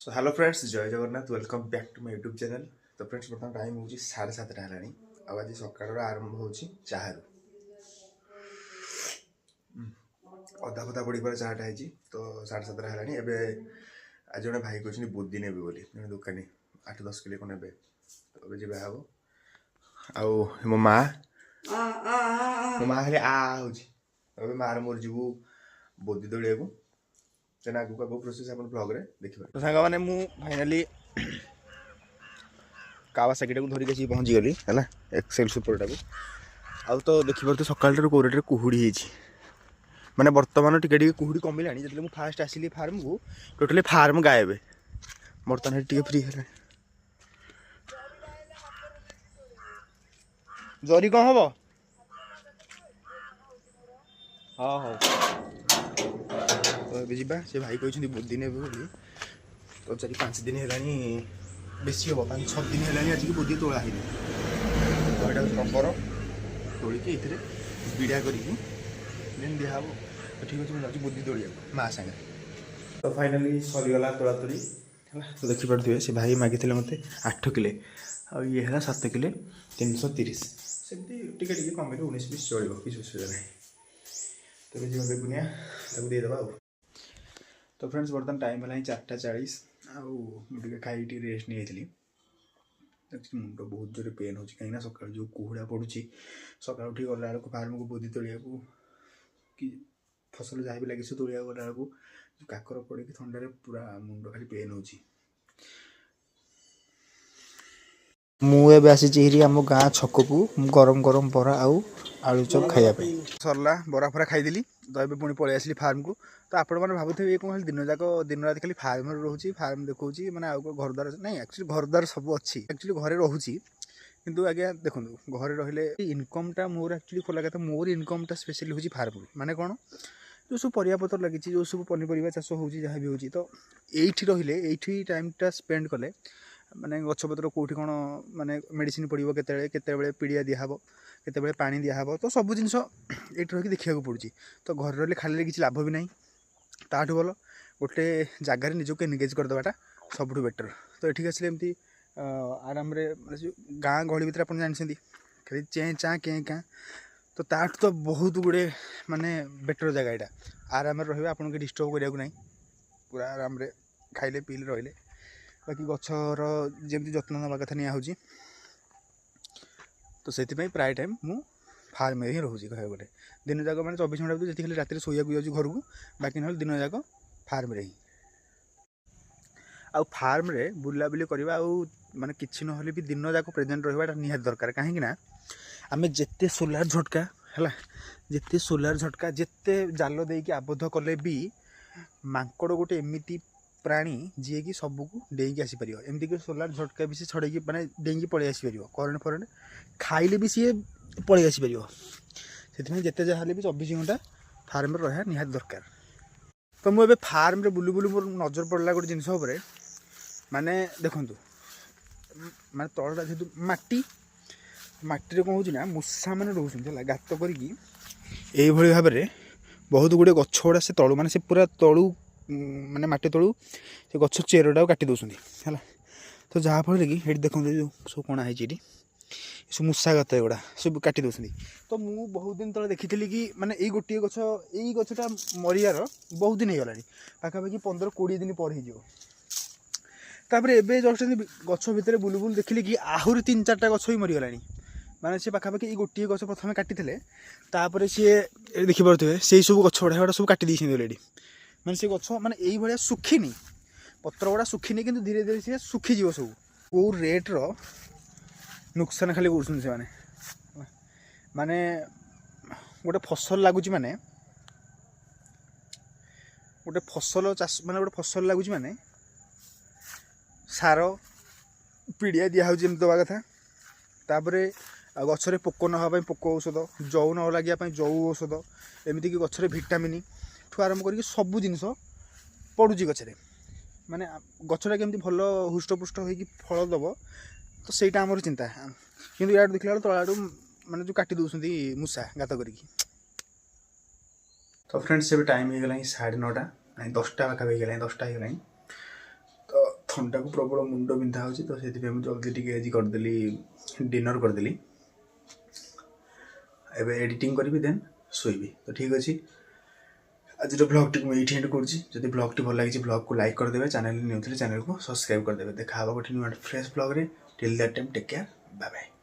So hello friends Jai Jagannath welcome back to my YouTube channel. तो friends बर्तमान time हो 7:30 है आज सकाल आरंभ हो चाहरू अधा फधा पड़ी पर चाटा है तो 7:30 है। आज जड़े भाई कहते बुद्धि ने बोली जड़े दुकानी 8-10 किलो को ने तो जब हम आो माँ खाली आ हो मार मोर जीवु बोधी दौड़िया को आगे आगे प्रोसेस आप ब्लॉग रे देखिए। तो सांग मैंने फाइनाली कावासाकी धरिक आसी पहुँची गली है एक्सेल सुपरटा को आउ तो देखिए तो सकाल कोरेटे कुहुड़ी माने बर्तमान टिके कुहुड़ी कमिला जो फास्ट आसिली फार्म को टोटाली फार्म गायब बर्तमान टे फ्री है जरी कौन हम हाँ हाँ तो जा से भाई कहते बुद्धि ने बोली तो 4-5 दिन है बेसी हम 5-6 दिन है आज बुद्धि तोड़ा है तो यहाँ रबर तोड़िकी ये विड़ा कर दिहब तो ठीक अच्छे मुझे बुद्धि तोड़िया माँ सागे तो फाइनाली सरीगला तोड़ा तोड़ी है तो देखिपे से भाई मागिते मत 8 किले आ ये है 7 किले 330 सेमती टे कम 19-20 चलो किसी असुविधा ना तो जीवन बेगुनिया देदेबा। तो फ्रेंड्स बर्तमान टाइम है 4:40 आगे खाई रेस्ट नहीं मुंड बहुत जोर पेन हो कहीं सका जो कुहुड़ा पड़ुची सका उठी गला बेलू फार्म को बोधी तोड़िया कि फसल जहाँ भी लगे से तोड़िया गला बेलू काकर पड़ी थंडार पूरा मुंड खाली पेन हो मुझे आम गाँ छक को गरम गरम बरा आलू चप खायापी सरला बरा फरा खाईदेली तो ये पुणी पलि आसली फार्म को। तो आपण मैंने भावुथे कौन दिन जाक दिन रात खाली फार्म रोचे फार्म देखा मैंने आउ घर द्वार नहीं एक्चुअली घर द्वार सब अच्छी एक्चुअली घरे रोची किंतु आज्ञा देखो घरे रहिले इनकमटा मोर एक्चुअली खोला कथा मोर इनकमटा स्पेशली हूँ फार्म माने कौन जो सब परियापत्र लगी जो सब पनीपरिया चाष हो जहाँ भी हो तो ये टाइमटा स्पेंड कले माने गछपतर कौटी कौन माने मेडिसिन पड़ो केते पीड़िया दिहब केते पानी दिहब तो सब जिन ये रही देखा पड़ी तो घर रही खाली किसी लाभ भी ना ताठू भल गोटे जगार निजक एनगेज करदेटा सब बेटर। तो ये आसले एमती आराम गाँ गहली भितर आप जानते खाली चें चाँ कें क्या तो ताठू तो बहुत गुड़े माने बेटर जगह यहाँ आराम रही आपन के डिस्टर्ब करने को ना पूरा आराम खाइले पीले रहिले बाकी गचर जमी जत्न नवा कथा नि तो से प्राय टाइम मु फार्म ही रोचे कह गए दिन जाक मैंने 24 घंटा जी खाली रात शोक जाऊँ घर को बाकी ना दिन जाक फार्म ही आ फार्म रे बुलाबुली करवा माने किसी ना भी दिन जाक प्रेजेंट रहा निहाती दरकार कहीं आम जिते सोलार झटका है जिते सोलार झटका जिते जाल देकी आबद्ध कले भी मांकड़ गोटे एमती प्राणी जी कि सबको डेईकी आसीपर एमती कि सोलार झटका भी छड़े मैंने डेईकी पलि आसपर करेन्ट फरेन्ट खाइले भी सी पलि आसपर से जिते जहाँ भी 24 घंटा फार्म रहा निहाती दरकार। तो मुझे फार्म रे बुलू बुलू मोर नजर पड़ा गोटे जिनस माने देखु माने तलटा जेहतु माटी माटी कौन हो मूषा मैंने रोचे गात करी भाव में बहुत गुड़े गछ गुड़ा से तलू माने से पूरा तलू माने माटी तलू से गछ चेरटा काटी दौरान है तो जहाँफल कि ये देखो जो सब कणा है सब मूषा गात गुड़ा सब काटी दौरान। तो मु बहुत दिन तले देखी कि माने यही गोटे गछटा मरियार बहुत दिन हो गला पाखापाखि 15-20 दिन पर होपर एवं जस्ट गछ भितर बुलू बुलू देखिली कि आहरी 3-4टा गछ भी मरीगला माने से पाखापाखि ये गोटे गछ प्रथम काटी तापर सी देखिपे से सब गछ गुड़ा सब काटी अलरेडी माने से गछ माने यही भाया सुखीनी पत्र गुड़ा सुखीनी कि धीरे धीरे सी सुखीज सब कौ रेट्र नुकसान खाली कर माने गोटे फसल लगुच माने गोटे फसल चाष माने गोटे फसल लगुच माने सार पीड़िया दिहूँ दवा कथा तापरे गचरे पोक नापी पोक औषध जौ न लगे जौ औषध एमती कि गचरे भिटामिन ठू आरंभ कर सब जिनस पड़ुची गचरे माने गचटा केमती भल हुष्टपुष्ट हो फल दब तो सहीटा आमर चिंता किंतु यार देखला तलाड़ू माने जो काटी दौरान मूषा गात कर। तो फ्रेंड्स टाइम हो गला 9:30 10टा पाखा हो गला 10टा हो गला तो ଥଣ୍ଡାକୁ ପ୍ରବଳ ମୁଣ୍ଡ ବିନ୍ଧା ହେଉଛି ତ ସେଥିପାଇଁ ମୁଁ ଜଲ୍ଦି ଟିକେ ଆଜି କରିଦେଲି ଡିନର୍ କରିଦେଲି। ଏବେ ଏଡ଼ିଟିଂ କରିବି ଦେନ୍ ଶୋଇବି। ତ ଠିକ୍ ଅଛି, ଆଜିର ବ୍ଲଗ୍ଟିକୁ ମୁଁ ଏଇଠି ଏଣ୍ଡ କରୁଛି। ଯଦି ବ୍ଲଗ୍ଟି ଭଲ ଲାଗିଛି ବ୍ଲଗ୍କୁ ଲାଇକ୍ କରିଦେବେ, ଚ୍ୟାନେଲ୍ ନ୍ୟୁ ଥିଲେ ଚ୍ୟାନେଲ୍କୁ ସବସ୍କ୍ରାଇବ୍ କରିଦେବେ। ଦେଖା ହେବ ଗୋଟେ ନୂଆ ଫ୍ରେଶ୍ ବ୍ଲଗ୍ରେ। Till that time take care, bye bye.